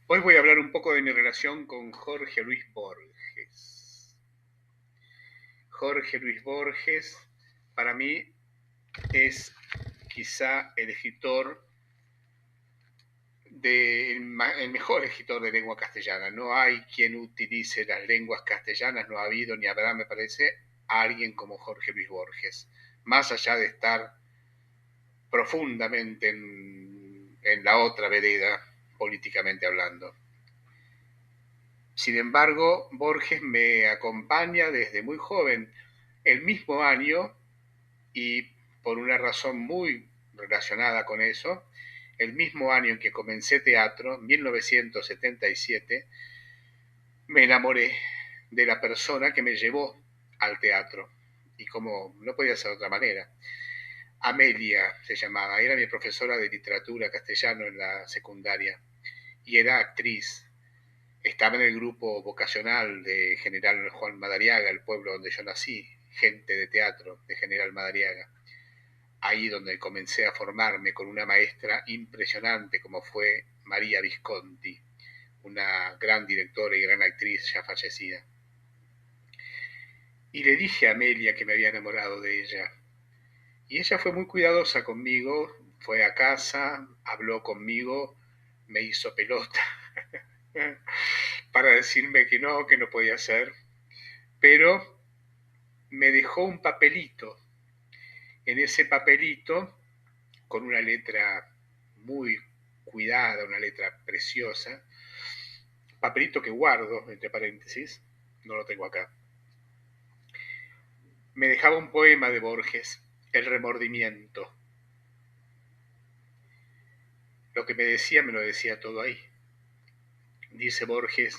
Hoy voy a hablar un poco de mi relación con Jorge Luis Borges. Jorge Luis Borges, para mí, es quizá el escritor el mejor escritor de lengua castellana. No hay quien utilice las lenguas castellanas, no ha habido ni habrá, me parece, alguien como Jorge Luis Borges. Más allá de estar profundamente en la otra vereda, políticamente hablando. Sin embargo, Borges me acompaña desde muy joven, el mismo año, y por una razón muy relacionada con eso, el mismo año en que comencé teatro, 1977, me enamoré de la persona que me llevó al teatro. Y como no podía ser de otra manera. Amelia se llamaba, era mi profesora de literatura castellano en la secundaria y era actriz. Estaba en el grupo vocacional de General Juan Madariaga, el pueblo donde yo nací, gente de teatro de General Madariaga. Ahí donde comencé a formarme con una maestra impresionante como fue María Visconti, una gran directora y gran actriz ya fallecida. Y le dije a Amelia que me había enamorado de ella. Y ella fue muy cuidadosa conmigo, fue a casa, habló conmigo, me hizo pelota para decirme que no podía ser, pero me dejó un papelito. En ese papelito, con una letra muy cuidada, una letra preciosa, papelito que guardo, entre paréntesis, no lo tengo acá, me dejaba un poema de Borges, El remordimiento. Lo que me decía, me lo decía todo ahí. Dice Borges,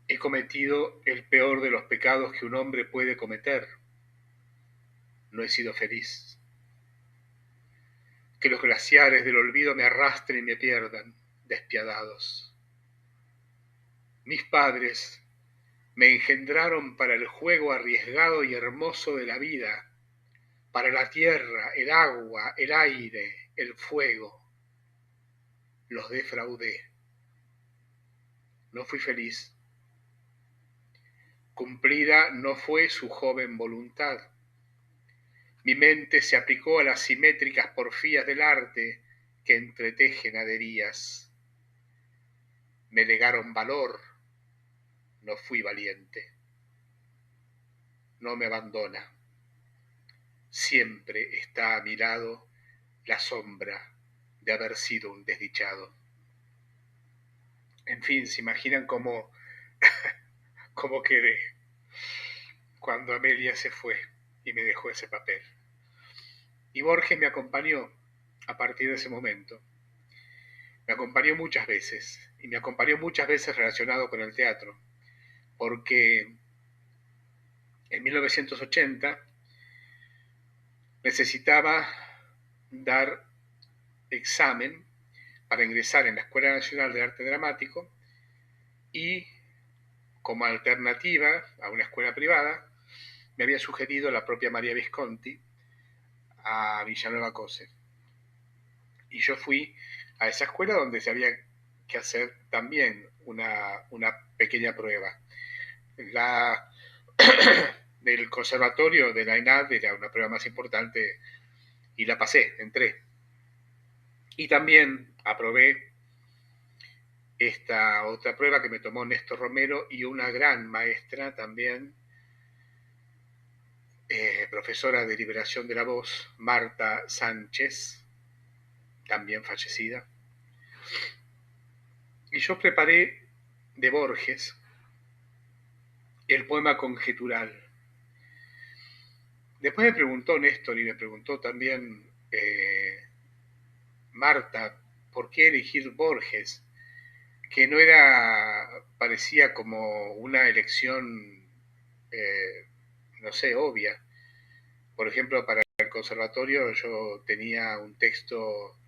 he cometido el peor de los pecados que un hombre puede cometer. No he sido feliz. Que los glaciares del olvido me arrastren y me pierdan, despiadados. Mis padres me engendraron para el juego arriesgado y hermoso de la vida, para la tierra, el agua, el aire, el fuego. Los defraudé. No fui feliz. Cumplida no fue su joven voluntad. Mi mente se aplicó a las simétricas porfías del arte que entretejen aderías. Me legaron valor, no fui valiente. No me abandona. Siempre está a mi lado la sombra de haber sido un desdichado. En fin, se imaginan cómo quedé cuando Amelia se fue y me dejó ese papel. Y Borges me acompañó a partir de ese momento. Me acompañó muchas veces, y me acompañó muchas veces relacionado con el teatro, porque en 1980 necesitaba dar examen para ingresar en la Escuela Nacional de Arte Dramático y como alternativa a una escuela privada me había sugerido la propia María Visconti a Villanueva Cose. Y yo fui a esa escuela donde se había que hacer también una pequeña prueba. La del conservatorio de la ENAD era una prueba más importante y la pasé, entré. Y también aprobé esta otra prueba que me tomó Néstor Romero y una gran maestra también, profesora de liberación de la voz, Marta Sánchez, también fallecida. Y yo preparé de Borges el poema conjetural. Después me preguntó Néstor y me preguntó también Marta, ¿por qué elegir Borges? Que no era, parecía como una elección, eh, no sé, obvia. Por ejemplo, para el conservatorio yo tenía un texto,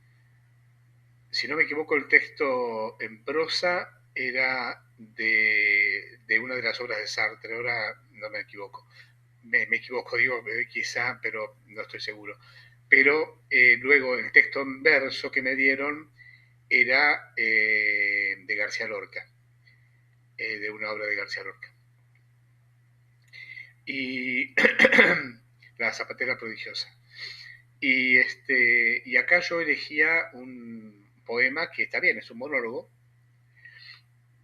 si no me equivoco, el texto en prosa era de una de las obras de Sartre, ahora no me equivoco. Me equivoco, digo, quizá, pero no estoy seguro. Pero luego el texto en verso que me dieron era de García Lorca, de una obra de García Lorca. Y La zapatera prodigiosa. Y acá yo elegía un poema que está bien, es un monólogo,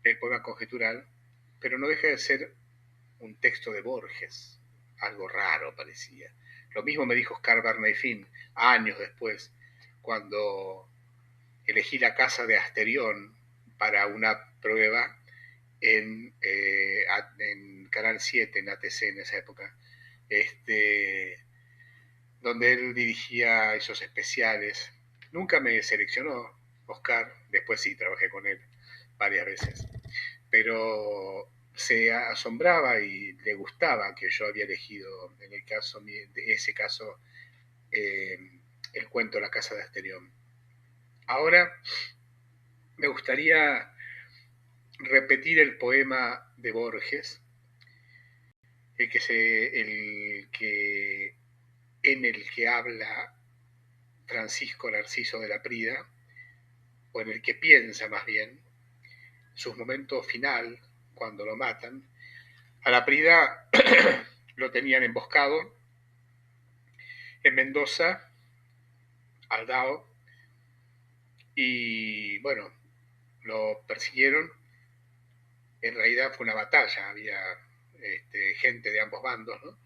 el poema conjetural, pero no deja de ser un texto de Borges, algo raro parecía. Lo mismo me dijo Oscar Bernay-Fin años después, cuando elegí la casa de Asterión para una prueba en Canal 7, en ATC en esa época, donde él dirigía esos especiales. Nunca me seleccionó Oscar, después sí trabajé con él varias veces, pero se asombraba y le gustaba que yo había elegido, en el caso de ese caso, eh, el cuento La casa de Asterión. Ahora me gustaría repetir el poema de Borges, en el que habla Francisco Narciso de la Prida, o en el que piensa más bien, su momento final, cuando lo matan. A la Prida lo tenían emboscado en Mendoza, Aldao, y bueno, lo persiguieron. En realidad fue una batalla, había gente de ambos bandos, ¿no?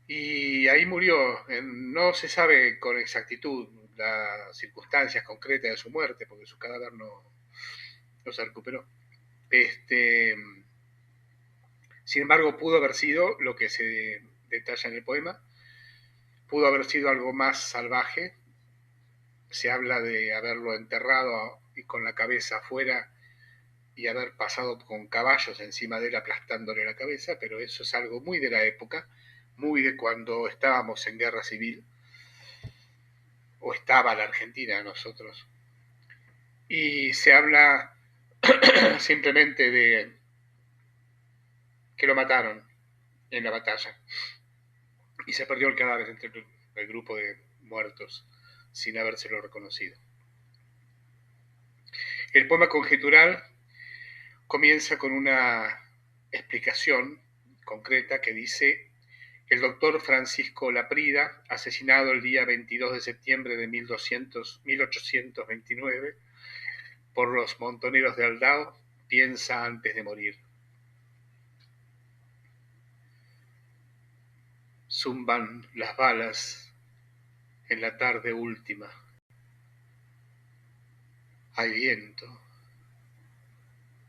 Y ahí murió. No se sabe con exactitud las circunstancias concretas de su muerte, porque su cadáver no se recuperó. Sin embargo, pudo haber sido lo que se detalla en el poema, pudo haber sido algo más salvaje. Se habla de haberlo enterrado y con la cabeza afuera y haber pasado con caballos encima de él aplastándole la cabeza, pero eso es algo muy de la época, muy de cuando estábamos en guerra civil, o estaba la Argentina nosotros. Y se habla simplemente de que lo mataron en la batalla y se perdió el cadáver entre el grupo de muertos sin habérselo reconocido. El poema conjetural comienza con una explicación concreta que dice: el doctor Francisco Laprida, asesinado el día 22 de septiembre de 1829 por los montoneros de Aldao, piensa antes de morir. Zumban las balas en la tarde última. Hay viento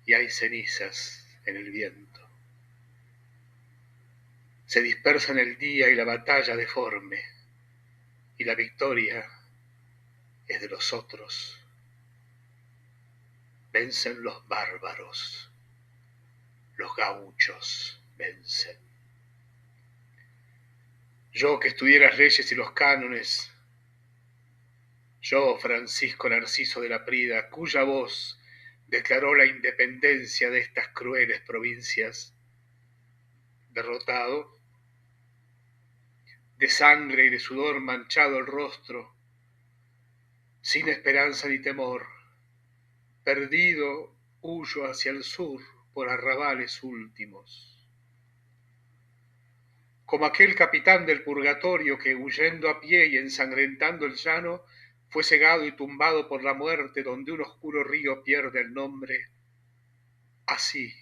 y hay cenizas en el viento. Se dispersan el día y la batalla deforme, y la victoria es de los otros. Vencen los bárbaros, los gauchos vencen. Yo que estudié las leyes y los cánones, yo, Francisco Narciso de la Prida, cuya voz declaró la independencia de estas crueles provincias, derrotado, de sangre y de sudor manchado el rostro, sin esperanza ni temor, perdido, huyo hacia el sur por arrabales últimos. Como aquel capitán del purgatorio que, huyendo a pie y ensangrentando el llano, fue cegado y tumbado por la muerte donde un oscuro río pierde el nombre, así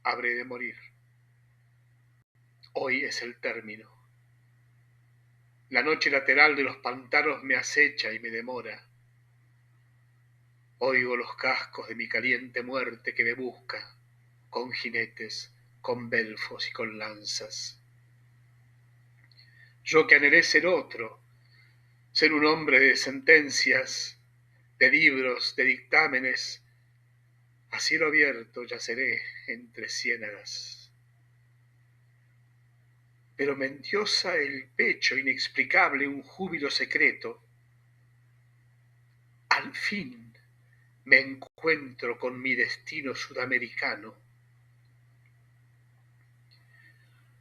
habré de morir. Hoy es el término. La noche lateral de los pantanos me acecha y me demora. Oigo los cascos de mi caliente muerte que me busca, con jinetes, con belfos y con lanzas. Yo que anhelé ser otro, ser un hombre de sentencias, de libros, de dictámenes, a cielo abierto yaceré entre ciénagas. Pero me endiosa el pecho inexplicable un júbilo secreto. Al fin me encuentro con mi destino sudamericano.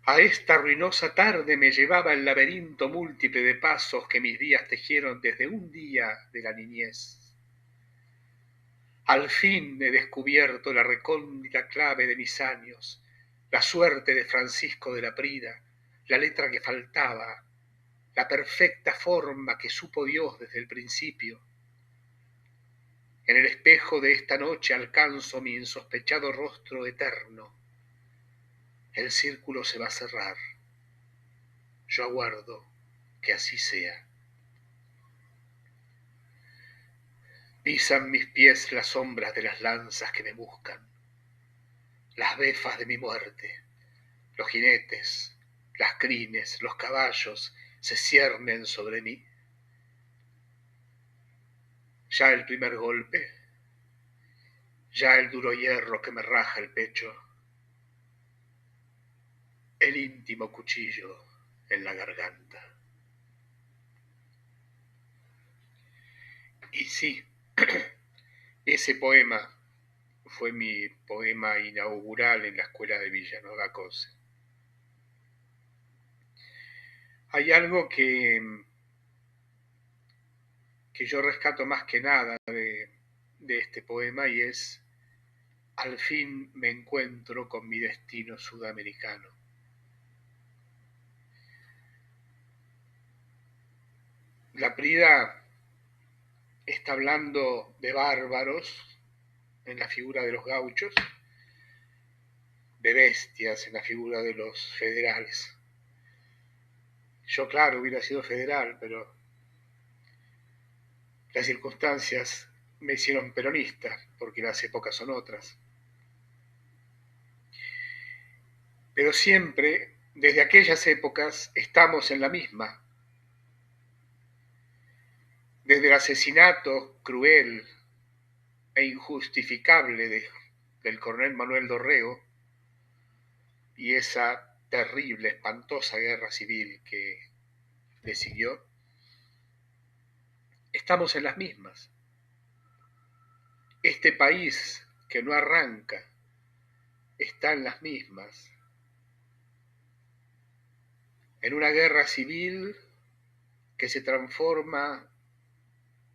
A esta ruinosa tarde me llevaba el laberinto múltiple de pasos que mis días tejieron desde un día de la niñez. Al fin he descubierto la recóndita clave de mis años, la suerte de Francisco de la Prida, la letra que faltaba, la perfecta forma que supo Dios desde el principio. En el espejo de esta noche alcanzo mi insospechado rostro eterno. El círculo se va a cerrar. Yo aguardo que así sea. Pisan mis pies las sombras de las lanzas que me buscan, las befas de mi muerte. Los jinetes, las crines, los caballos se ciernen sobre mí. Ya el primer golpe, ya el duro hierro que me raja el pecho, el íntimo cuchillo en la garganta. Y sí, ese poema fue mi poema inaugural en la escuela de Villanueva Cose. Hay algo que yo rescato más que nada de este poema y es: al fin me encuentro con mi destino sudamericano. La Prida está hablando de bárbaros en la figura de los gauchos, de bestias en la figura de los federales. Yo, claro, hubiera sido federal, pero las circunstancias me hicieron peronista, porque las épocas son otras. Pero siempre, desde aquellas épocas, estamos en la misma. Desde el asesinato cruel e injustificable del coronel Manuel Dorrego y esa terrible, espantosa guerra civil que le siguió, estamos en las mismas. Este país que no arranca está en las mismas. En una guerra civil que se transforma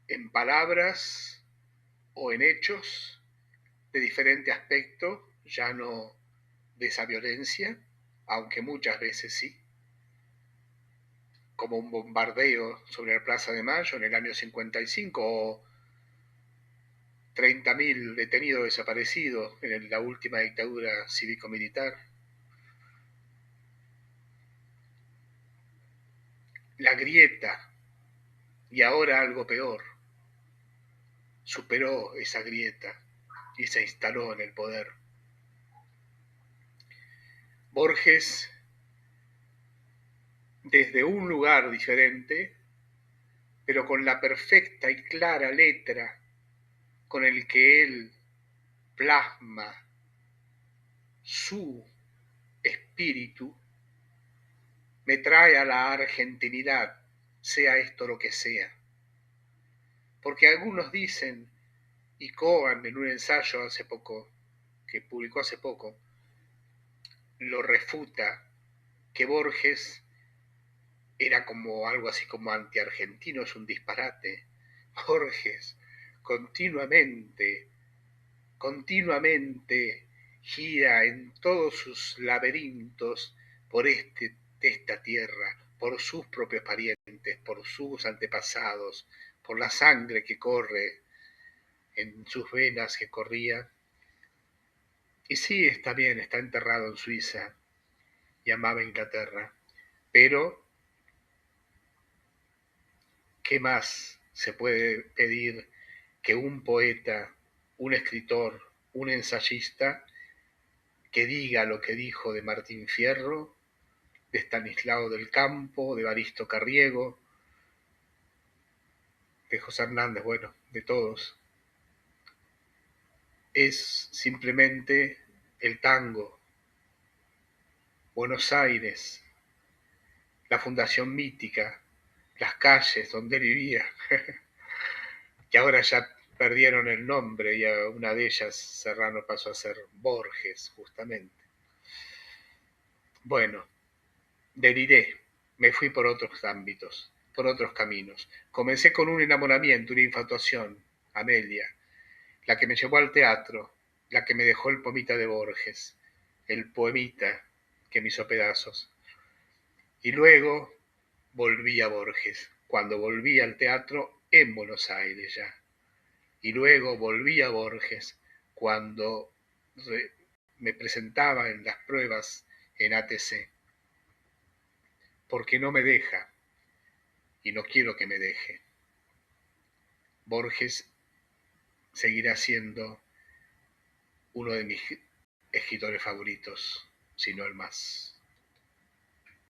en palabras o en hechos de diferente aspecto, ya no de esa violencia, aunque muchas veces sí, como un bombardeo sobre la Plaza de Mayo en el año 55 o 30.000 detenidos desaparecidos en la última dictadura cívico-militar. La grieta, y ahora algo peor, superó esa grieta y se instaló en el poder. Borges, desde un lugar diferente, pero con la perfecta y clara letra con el que él plasma su espíritu, me trae a la argentinidad, sea esto lo que sea. Porque algunos dicen, y Cohen en un ensayo hace poco, que publicó hace poco, lo refuta, que Borges era como algo así como antiargentino, es un disparate. Borges continuamente gira en todos sus laberintos por esta tierra, por sus propios parientes, por sus antepasados, por la sangre que corre en sus venas, que corría. Y sí, está bien, está enterrado en Suiza y amaba Inglaterra, pero ¿qué más se puede pedir que un poeta, un escritor, un ensayista que diga lo que dijo de Martín Fierro, de Estanislao del Campo, de Evaristo Carriego, de José Hernández, bueno, de todos? Es simplemente el tango, Buenos Aires, la fundación mítica, las calles donde él vivía, que ahora ya perdieron el nombre y a una de ellas Serrano pasó a ser Borges, justamente. Bueno, deliré, me fui por otros ámbitos, por otros caminos. Comencé con un enamoramiento, una infatuación, Amelia. la que me llevó al teatro, la que me dejó el pomita de Borges, el poemita que me hizo pedazos. Y luego volví a Borges, cuando volví al teatro en Buenos Aires ya. Y luego volví a Borges cuando me presentaba en las pruebas en ATC, porque no me deja y no quiero que me deje. Borges seguirá siendo uno de mis escritores favoritos, si no el más.